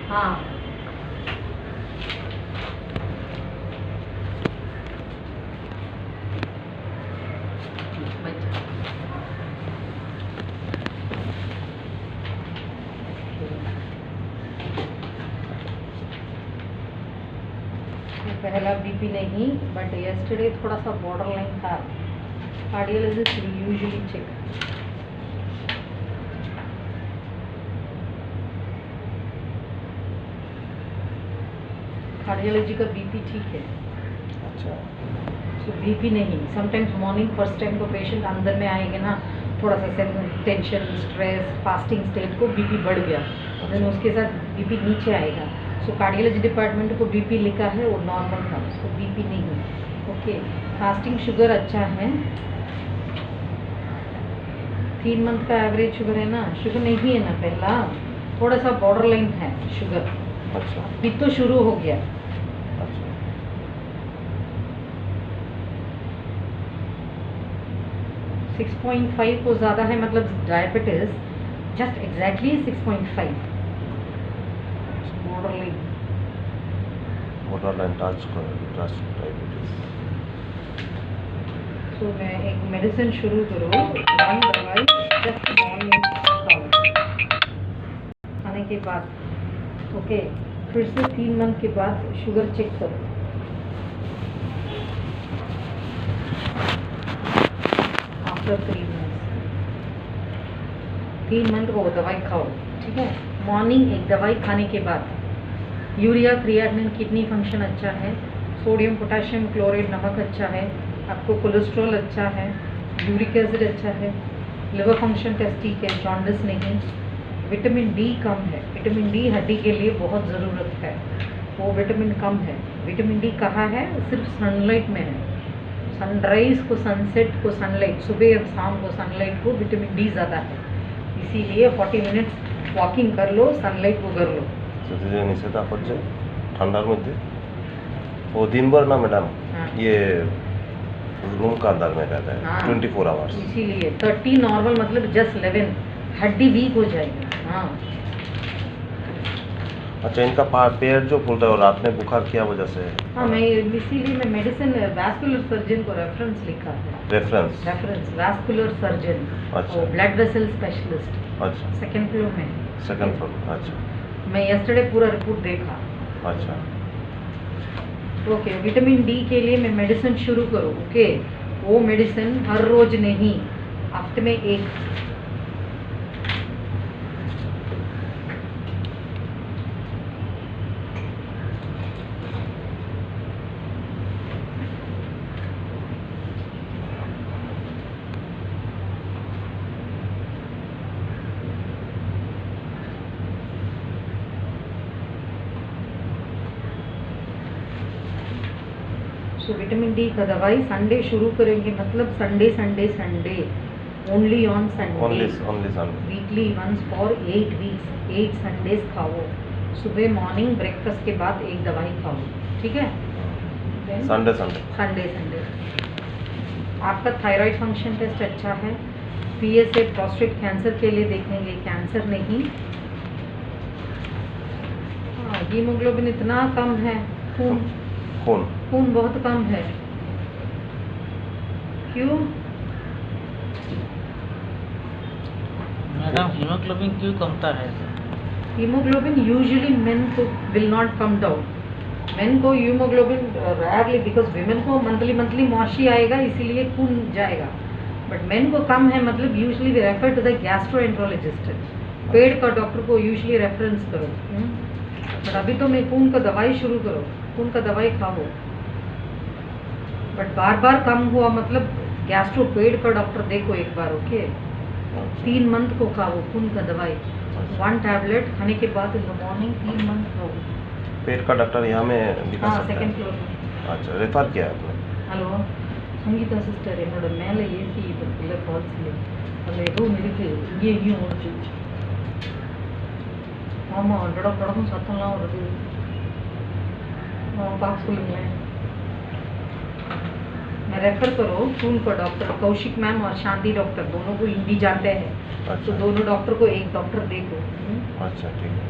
हाँ पहला बीपी नहीं, बट यस्टरडे थोड़ा सा बॉर्डर लाइन था। Cardiologist usually check. कार्डियोलॉजी का बीपी ठीक है। अच्छा। तो बीपी नहीं, समटाइम्स मॉर्निंग फर्स्ट टाइम तो पेशेंट अंदर में आएंगे ना, थोड़ा सा टेंशन, स्ट्रेस, फास्टिंग स्टेट को बीपी बढ़ गया, देन उसके साथ बीपी नीचे आएगा। सो कार्डियोलॉजी डिपार्टमेंट को बीपी लिखा है, वो नॉर्मल था, उसको बीपी नहीं। ओके, फास्टिंग शुगर अच्छा है, 3 मंथ का एवरेज शुगर है ना। शुगर नहीं है ना, पहला थोड़ा सा बॉर्डर लाइन है शुगर। अच्छा। अभी तो शुरू हो गया। अच्छा। 6.5 को ज़्यादा है, मतलब diabetes just exactly 6.5 borderline touch diabetes. तो मैं एक मेडिसिन शुरू करूँ, 1 दवाई जस्ट मॉर्निंग खाने के बाद। ओके, फिर से 3 मंथ के बाद शुगर चेक करो। आफ्टर 3 मंथ, 3 मंथ को वो दवाई खाओ, ठीक है। मॉर्निंग एक दवाई खाने के बाद यूरिया, क्रिएटिनिन, किडनी फंक्शन अच्छा है, सोडियम, पोटेशियम, क्लोराइड, नमक अच्छा है, आपको कोलेस्ट्रॉल अच्छा है, यूरिक एसिड अच्छा है, लिवर फंक्शन टेस्ट ठीक है, जॉन्डिस नहीं। विटामिन डी कम है, विटामिन डी हड्डी के लिए बहुत ज़रूरत है, वो विटामिन कम है। विटामिन डी कहाँ है? सिर्फ सनलाइट में है। सनराइज को, सनसेट को सनलाइट, सुबह और शाम को सनलाइट को विटामिन डी ज़्यादा है, इसीलिए 40 मिनट्स वॉकिंग कर लो, सनलाइट को कर लो। जो निषेधा पड़ ठंडार मध्य वो दिन भर ना मैडम। हाँ। ये रूम का अंदर में रहता है। हाँ। 24 आवर्स। इसीलिए 30 नॉर्मल, मतलब जस्ट 11, हड्डी वीक हो जाएगी। हाँ। अच्छा, इनका पेट जो फूलता है और रात में बुखार क्या वजह से है? हाँ, मैं इसीलिए मैं मेडिसिन वैस्कुलर सर्जन को रेफरेंस लिखा है। Reference vascular surgeon. अच्छा। Blood vessel specialist. अच्छा। सेकंड फ्लोर में। Second floor. अच्छा। मैं यस्टरडे पूरा रिपोर्ट देखा। अच्छा। ओके, विटामिन डी के लिए मैं मेडिसिन शुरू करूँ। ओके, वो मेडिसिन हर रोज नहीं, हफ्ते में एक। तो विटामिन डी का दवाई संडे शुरू करेंगे, मतलब Sunday Sunday Sunday, only on Sunday, only Sunday, weekly once for 8 weeks, 8 Sundays खाओ। सुबह मॉर्निंग ब्रेकफास्ट के बाद एक दवाई खाओ, ठीक है। Sunday Sunday. आपका थायराइड फंक्शन टेस्ट अच्छा है, PSA प्रोस्टेट कैंसर के लिए देखेंगे, कैंसर नहीं। हाँ, हीमोग्लोबिन इतना कम है, खून बहुत कम है। क्यों मैडम, हीमोग्लोबिन क्यों कमता है? हीमोग्लोबिन यूजुअली मेन को will not come down. Main को हीमोग्लोबिन रेयरली, बिकॉज विमेन को मंथली मौशी आएगा, इसीलिए खून जाएगा। बट मेन को कम है, मतलब usually we refer to the gastroenterologist, पेट का डॉक्टर को यूजुअली रेफरेंस करो। बट अभी तो मैं खून का दवाई शुरू करो, खून का दवाई खाओ। बट बार बार कम हुआ, मतलब गैस्ट्रो पेट का डॉक्टर देखो एक बार। ओके, 3 मंथ को खाओ खून का दवाई, 1 टैबलेट खाने के बाद इन द मॉर्निंग 3 मंथ खाओ। पेट का डॉक्टर यहाँ में दिखा सकता है? सेकंड फ्लोर में। अच्छा, रेफर किया है आपने? ஹலோ சங்கீதா சிஸ்டர், என்னோட மேலே ஏசி இல்லை, ஃபால்ஸ்ல அதில் எதுவும் இருக்குது, இங்கேயும் ஓடிச்சு. ஆமாம், டொடக்கும் சத்தம்லாம் வருது. பார்க்க சொல்லுங்களேன். रेफर करो खून को डॉक्टर कौशिक मैम और शांति डॉक्टर, दोनों को हिंदी जानते हैं, तो अच्छा दोनों डॉक्टर को एक डॉक्टर देखो। अच्छा ठीक है।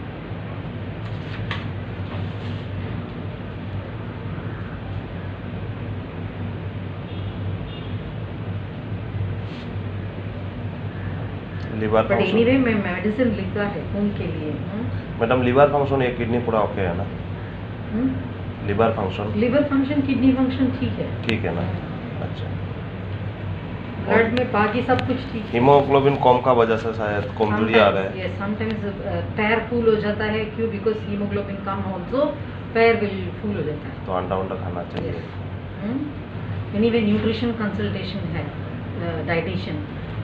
लिवर बट फंक्शन एनीवे मैं मेडिसिन लिखा है खून के लिए। मैडम लिवर फंक्शन एक किडनी पूरा ओके है ना? Liver function liver function kidney function ठीक है, ठीक है ना? अच्छा ब्लड में बाकी सब कुछ ठीक है। हीमोग्लोबिन कम का वजह से शायद कमजोरी आ रहा है। यस समटाइम्स पैर फूल हो जाता है, क्यों? बिकॉज हीमोग्लोबिन कम ऑल्सो पैर विल फूल हो जाता है। तो अंडा उंडा खाना चाहिए। एनीवे न्यूट्रिशन कंसल्टेशन है डाइटिशियन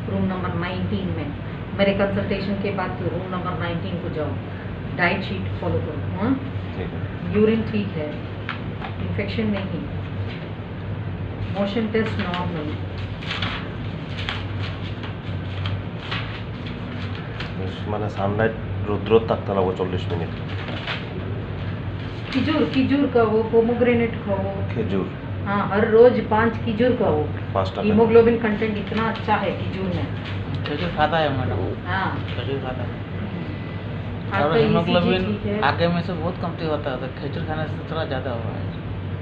रूम नंबर 19 में। मेरे कंसल्टेशन के बाद रूम नंबर 19 को जाओ, डाइट शीट फॉलो करो। ठीक है। यूरिन ठीक है, इन्फेक्शन नहीं, मोशन टेस्ट नॉर्मल। মানে সানলাইট রোদ্র থাকতে লাগবে 40 মিনিট। खिजूर का वो पोमोग्रेनेट खाओ। খেজুর हाँ हर रोज 5 खिजूर खाओ। 5টা हीमोग्लोबिन कंटेंट इतना अच्छा है खिजूर में। खजूर खाता है मैडम, हाँ खजूर खाता है। आपका और ECG हीमोग्लोबिन ठीक है। आगे में से बहुत कमती होता है, तो खजूर खाने से थोड़ा ज़्यादा हुआ है।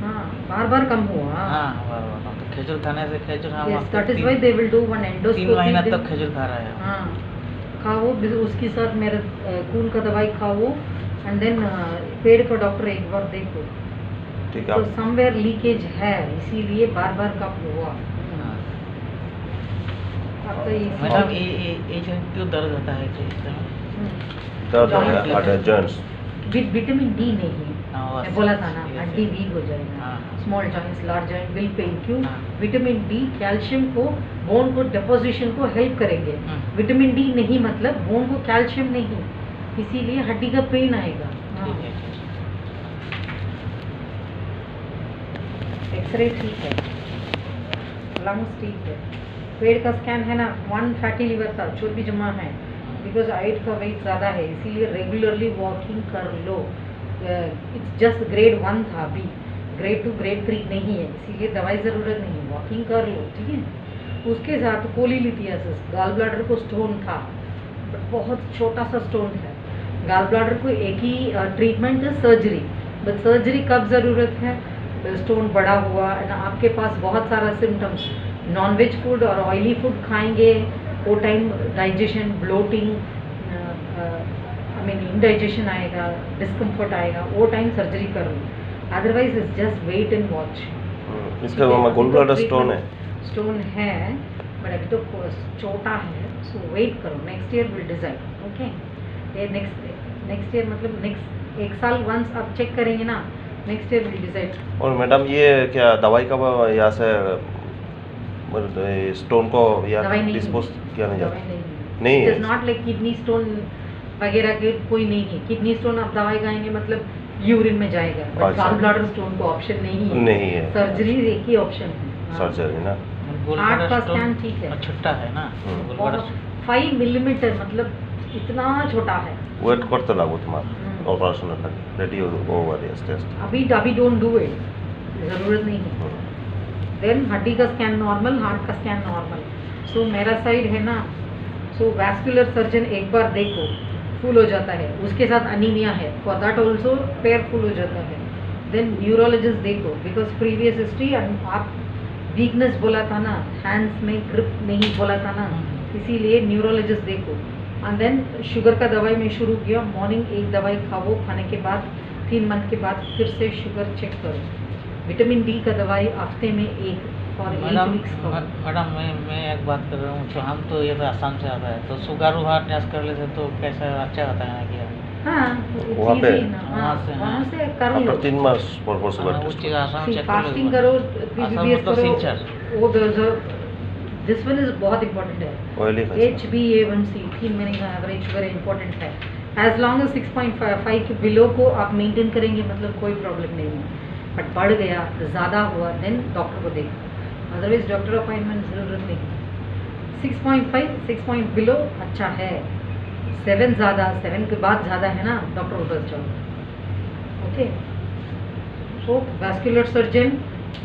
हाँ बार बार कम हुआ। हाँ बार तो खजूर खाने से खजूर हम Yes, that is why they will do one 3 endoscopy। महीना then- तक खजूर खा रहा है। हाँ खाओ, उसके साथ मेरा खून का दवाई खाओ, एंड देन पेड़ का डॉक्टर एक बार देखो। ठीक है तो आप समवेयर लीकेज है, इसीलिए बार बार कब हुआ। हाँ। आपका ECG मैडम ये जगह क्यों दर्द होता है इस समय? दर्द joint है हड्डी जॉइंट्स। विटामिन डी नहीं, हाँ, बस। मैं बोला था ना Yes, हड्डी yes। वीक हो जाएगा। हाँ। Small joints large joint will pain, क्यों? हाँ। विटामिन डी कैल्शियम को बोन को डेपोजिशन को हेल्प करेंगे। विटामिन डी नहीं मतलब बोन को कैल्शियम नहीं, इसीलिए हड्डी का पेन आएगा। हाँ। ठीक है, ठीक एक्सरे ठीक है, लंग्स ठीक है, पेट का स्कैन है ना, 1 फैटी लिवर था, चर्बी जमा है, बिकॉज हाइट का वेट ज़्यादा है, इसीलिए रेगुलरली वॉकिंग कर लो। इट्स जस्ट ग्रेड 1 था, अभी ग्रेड 2 ग्रेड 3 नहीं है, इसीलिए दवाई ज़रूरत नहीं, वॉकिंग कर लो। ठीक है। उसके साथ कोलिलिथियासिस, गॉल ब्लैडर को स्टोन था, बट बहुत छोटा सा स्टोन है। गॉल ब्लैडर को एक ही ट्रीटमेंट है सर्जरी, बट सर्जरी कब ज़रूरत है? स्टोन बड़ा हुआ ना, आपके पास बहुत सारा सिम्टम्स, नॉनवेज फूड और ऑयली फूड खाएंगे, वो time digestion bloating I mean indigestion आएगा, डिस्कम्फर्ट आएगा, वो टाइम सर्जरी करो। Otherwise it's just wait and watch. इसका गोल ब्लैडर स्टोन है। स्टोन है बट अभी तो छोटा है, सो वेट करो, next year will decide. Okay, ये नेक्स्ट ईयर मतलब नेक्स्ट 1 साल वंस आप चेक करेंगे ना, नेक्स्ट ईयर विल डिसाइड। और मैडम ये क्या दवाई का यहाँ से स्टोन को या दवाई नहीं डिस्पोज किया नहीं दवाई जाता? नहीं नहीं इट है। Is not like kidney stone वगैरह के कोई नहीं है। किडनी स्टोन आप दवाई खाएंगे मतलब यूरिन में जाएगा, बट अच्छा। गॉल ब्लैडर स्टोन को ऑप्शन नहीं है। नहीं है। सर्जरी एक ही ऑप्शन है। हाँ। सर्जरी ना। गोल हार्ट ब्लैडर का स्टोन स्कैन ठीक है। छोटा है ना, गोल ब्लैडर बहुत 5 मिलीमीटर मतलब इतना छोटा है। ওয়েট করতে লাগবো তোমার হুম। অপারেশনের লাগে রেডি ওভার আস্তে আস্তে। अभी डोंट डू इट, ज़रूरत नहीं है। देन हड्डी का स्कैन नॉर्मल, हार्ट का स्कैन नॉर्मल, सो मेरा साइड है ना, सो वैस्कुलर सर्जन एक बार देखो, फुल हो जाता है, उसके साथ अनीमिया है, फॉर दैट ऑल्सो पैर फुल हो जाता है। देन न्यूरोलॉजिस्ट देखो, बिकॉज प्रीवियस हिस्ट्री, आप वीकनेस बोला था ना, हैंड्स में ग्रिप नहीं बोला था ना, इसीलिए न्यूरोलॉजिस्ट देखो। एंड देन शुगर का दवाई में शुरू किया, मॉर्निंग एक दवाई खाओ, खाने के बाद 3 मंथ के बाद फिर से शुगर चेक करो। विटामिन डी का दवाई हफ्ते में 1 और 8 मैडम वीक्स खाओ। मैडम मैं एक बात कर रहा हूँ, तो हम तो ये तो आसाम से आता है, तो शुगर वुगर टेस्ट कर लेते तो कैसा अच्छा होता है क्या? हाँ वहाँ पे? easy ना, हाँ, वहाँ से कर लो। আপনার 3 মাস পর পর সুগার वो টেস্ট चीज़ आसाम चेक कर फास्टिंग लो। करो, आसाम PBS मतलब करो, सिंचर। वो दिस वन इज बहुत इंपॉर्टेंट है। ऑयली खाइए। HbA1c 3 महीने का एवरेज शुगर इंपॉर्टेंट है। एज लॉन्ग एज 6.5 के बिलो को आप मेंटेन करेंगे मतलब कोई प्रॉब्लम नहीं है, बट बढ़ गया ज़्यादा हुआ देन डॉक्टर को देखो, अदरवाइज डॉक्टर अपॉइंटमेंट ज़रूरत नहीं। 6.5 6 पॉइंट बिलो अच्छा है, 7 ज़्यादा, 7 के बाद ज़्यादा है ना, डॉक्टर के पास जाओ। ओके, सो वैस्कुलर सर्जन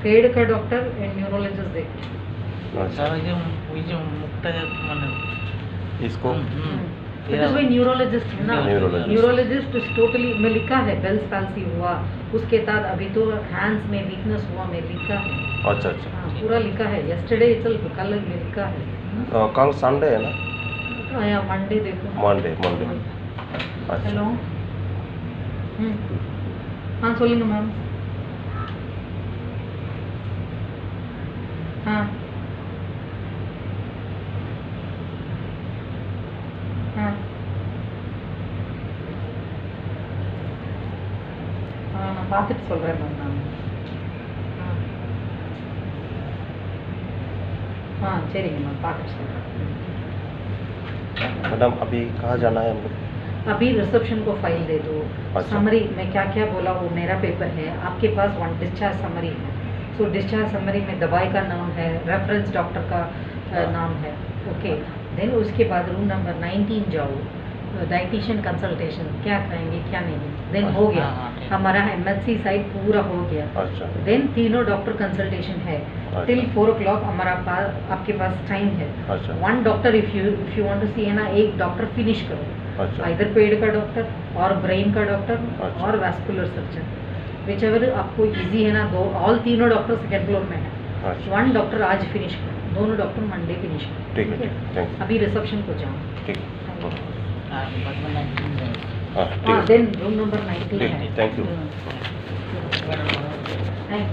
पेड़ का डॉक्टर एंड न्यूरोलॉजिस्ट देखो। अच्छा सर ये जो मुक्ता माने इसको भाई न्यूरोलॉजिस्ट है ना, Neurologist. न्यूरोलॉजिस्ट टोटली में लिखा है बेल्स पैल्सी हुआ, उसके बाद अभी तो हैंड्स में वीकनेस हुआ में लिखा है। अच्छा अच्छा हाँ, पूरा लिखा है, यस्टरडे इटसेल्फ कल लिखा है। कल संडे है ना या मंडे देखो। मंडे मंडे अच्छा हेलो हाँ சொல்லுங்க மேம்। हाँ हाँ हाँ நான் பார்த்துட்டு சொல்கிறேன் மேம் நான்। हाँ சரிங்க மேம் பார்த்துட்டு சொல்கிறேன்। मैडम अभी कहाँ जाना है हम लोग अभी रिसेप्शन को फाइल दे दो। अच्छा। समरी मैं क्या क्या बोला वो मेरा पेपर है, आपके पास वन डिस्चार्ज समरी है। सो डिस्चार्ज समरी में दवाई का नाम है, रेफरेंस डॉक्टर का नाम है, ओके। देन उसके बाद रूम नंबर 19 जाओ, डाइटिशियन कंसल्टेशन क्या करेंगे क्या नहीं, देन हो गया। हाँ, ठीक। हमारा MHC साइड पूरा हो गया। अच्छा देन तीनों डॉक्टर कंसल्टेशन है टिल 4 o'clock हमारा पास आपके पास टाइम है। अच्छा one doctor if you want to see है ना, एक डॉक्टर फिनिश करो, अच्छा इधर पेड़ का डॉक्टर और ब्रेन का डॉक्टर अच्छा। और वैस्कुलर सर्जन, विचेवर आपको इजी है ना। दो ऑल तीनों डॉक्टर सेकेंड फ्लोर में है। अच्छा वन डॉक्टर आज फिनिश करो, दोनों डॉक्टर मंडे फिनिश करो। ठीक है थैंक यू अभी रिसेप्शन को जाओ। ठीक है बाद में 19 जाएगा। हाँ हाँ ठीक है देन रूम नंबर 19 ठीक है। है थैंक यू थैंक